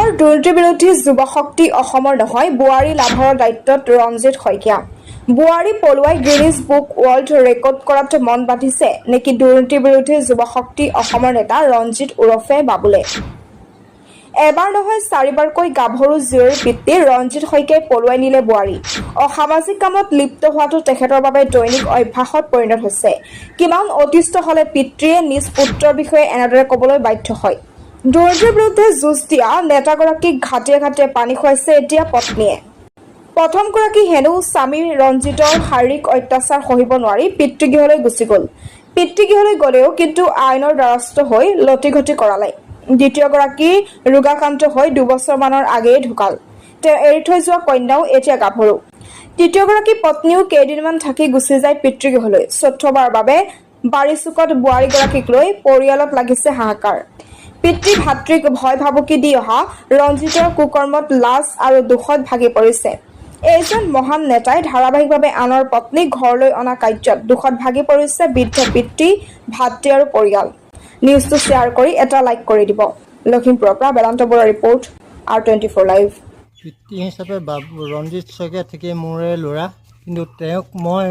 অসমৰ দুৰ্নীতি বিৰোধী যুৱ শক্তি অসমৰ নহয় বোৱাৰী লাভৰ দায়িত্বত ৰঞ্জিত শইকীয়া। বোৱাৰী পলুৱাই গিনিজ বুক ৱৰ্ল্ড ৰেকৰ্ড কৰাত মন বান্ধিছে নেকি দুৰ্নীতি বিৰোধী যুৱ শক্তি অসমৰ নেতা ৰঞ্জিত ওৰফে বাবুলে। এবাৰ নহয় চাৰিবাৰকৈ গাভৰু জীয়ৰীৰ পিতৃ ৰঞ্জিত শইকীয়াই পলুৱাই নিলে বোৱাৰী। অসামাজিক কামত লিপ্ত হোৱাটো তেখেতৰ বাবে দৈনিক অভ্যাসত পৰিণত হৈছে। কিমান অতিষ্ঠ হলে পিতৃয়ে নিজ পুত্ৰৰ বিষয়ে এনেদৰে ক'বলৈ বাধ্য হয়। দুৰ্নীতিৰ বিৰুদ্ধে যুঁজ দিয়া নেতাগৰাকীক ঘাটিয়ে ঘাটিয়ে পানী খুৱাইছে এতিয়া পত্নীয়ে। প্ৰথমগৰাকী হেনো স্বামী ৰঞ্জিতৰ শাৰীৰিক অত্যাচাৰ সহিব নোৱাৰি পিতৃগৃহলৈ গুচি গ'ল। পিতৃগৃহলৈ গ'লেও কিন্তু আইনৰ দ্বাৰস্থ হৈ লটিঘটি কৰালে। দ্বিতীয়গৰাকী ৰোগাক্ৰান্ত হৈ 2 বছৰমানৰ আগেয়ে ঢুকাল। তেওঁ এৰি থৈ যোৱা কন্যাও এতিয়া গাভৰু। তৃতীয়গৰাকী পত্নীও কেইদিনমান থাকি গুচি যায় পিতৃগৃহলৈ। চতুৰ্থবাৰৰ বাবে বাৰীচুকত বোৱাৰীগৰাকীক লৈ পৰিয়ালত লাগিছে হাহাকাৰ। পিতৃ ভাতৃক ভয় ভাবুকি দি অহা ৰঞ্জিতৰ কুকৰ্মত লাজ আৰু দুখত ভাগি পৰিছে। এইজন মহান নেতাই ধাৰাবাহিকভাৱে আনৰ পত্নীক ঘৰলৈ অনা কাৰ্যত দুখত ভাগি পৰিছে বৃদ্ধ পিতৃ, ভাতৃ আৰু পৰিয়াল। নিউজটো শ্বেয়াৰ কৰি এটা লাইক কৰি দিব। লখিমপুৰৰ পৰা বেদান্ত বৰুৱাৰ ৰিপৰ্ট, R24 লাইভ। পিতৃ হিচাপে ৰঞ্জিত শইকীয়া ঠিকেই মোৰে ল'ৰা, কিন্তু তেওঁক মই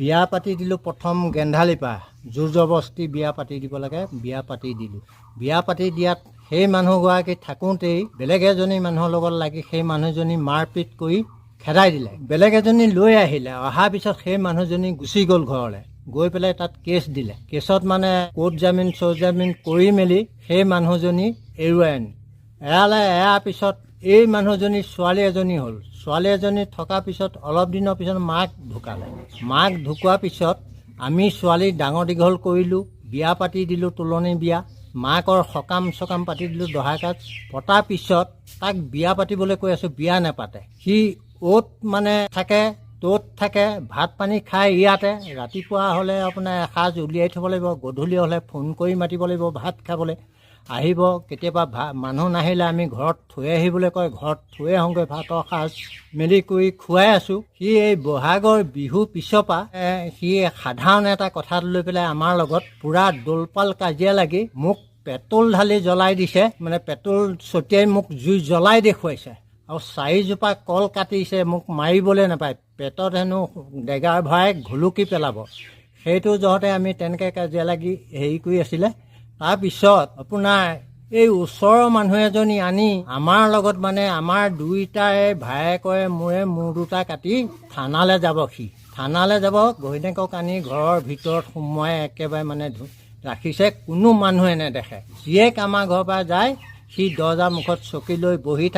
বিয়া পাতি দিলোঁ। প্ৰথম গেন্ধালিৰ পৰা জোৰ জবস্তি বিয়া পাতি দিব লাগে, বিয়া পাতি দিলোঁ। বিয়া পাতি দিয়াত সেই মানুহগৰাকী থাকোঁতেই বেলেগ এজনী মানুহৰ লগত লাগি সেই মানুহজনী মাৰপিট কৰি খেদাই দিলে। বেলেগ এজনী লৈ আহিলে, অহাৰ পিছত সেই মানুহজনী গুচি গ'ল ঘৰলৈ, গৈ পেলাই তাত কেছ দিলে। কেছত কোৰ্ট জামিন চৌজামিন কৰি মেলি সেই মানুহজনী এৰুৱাই আনি এৰাৰ পিছত এই মানুহজনী ছোৱালী এজনী হ'ল। ছোৱালী এজনী থকাৰ পিছত অলপ দিনৰ পিছত মাক ঢুকালে। মাক ঢুকোৱাৰ পিছত আমি ছোৱালীক ডাঙৰ দীঘল কৰিলোঁ, বিয়া পাতি দিলোঁ, তোলনি বিয়া। মাকৰ সকাম চকাম পাতি দিলোঁ, দহা কাজ পতাৰ পিছত তাক বিয়া পাতিবলৈ কৈ আছোঁ, বিয়া নেপাতে। সি অ'ত থাকে, ত'ত থাকে, ভাত পানী খাই ইয়াতে। ৰাতিপুৱা হ'লে এসাঁজ উলিয়াই থ'ব লাগিব, গধূলি হ'লে ফোন কৰি মাতিব লাগিব ভাত খাবলৈ। আহিব, কেতিয়াবা মানুহ নাহিলে আমি ঘৰত থৈ আহিবলৈ কয়, ঘৰত থৈ আহোঁগৈ। ভাতৰ সাজ মেলি কৰি খুৱাই আছোঁ। সি এই বহাগৰ বিহু পিছৰ পৰা সি সাধাৰণ এটা কথাত লৈ পেলাই আমাৰ লগত পূৰা দোলপাল কাজিয়া লাগি মোক পেট্ৰল ঢালি জ্বলাই দিছে, পেট্ৰল ছটিয়াই মোক জুই জ্বলাই দেখুৱাইছে। আৰু 4 জোপা কল কাটিছে, মোক মাৰিবলৈ নাপায়, পেটত হেনো ডেগাৰ ভৰাই ঘুলুকি পেলাব। সেইটো জহতে আমি তেনেকৈ কাজিয়া লাগি হেৰি কৰি আছিলে। তাৰপিছত এই ওচৰৰ মানুহ এজনী আনি আমাৰ লগত আমাৰ দুইটাৰে ভায়েকৰে মূৰ দুটা কাটি থানালৈ যাব। সি থানালৈ যাব, ঘৈণীয়েকক আনি ঘৰৰ ভিতৰত সোমোৱাই একেবাৰে ৰাখিছে, কোনো মানুহে নেদেখে। জীয়েক আমাৰ ঘৰৰ পৰা যায়, সি দৰ্জাৰ মুখত চকী লৈ বহি থাকে।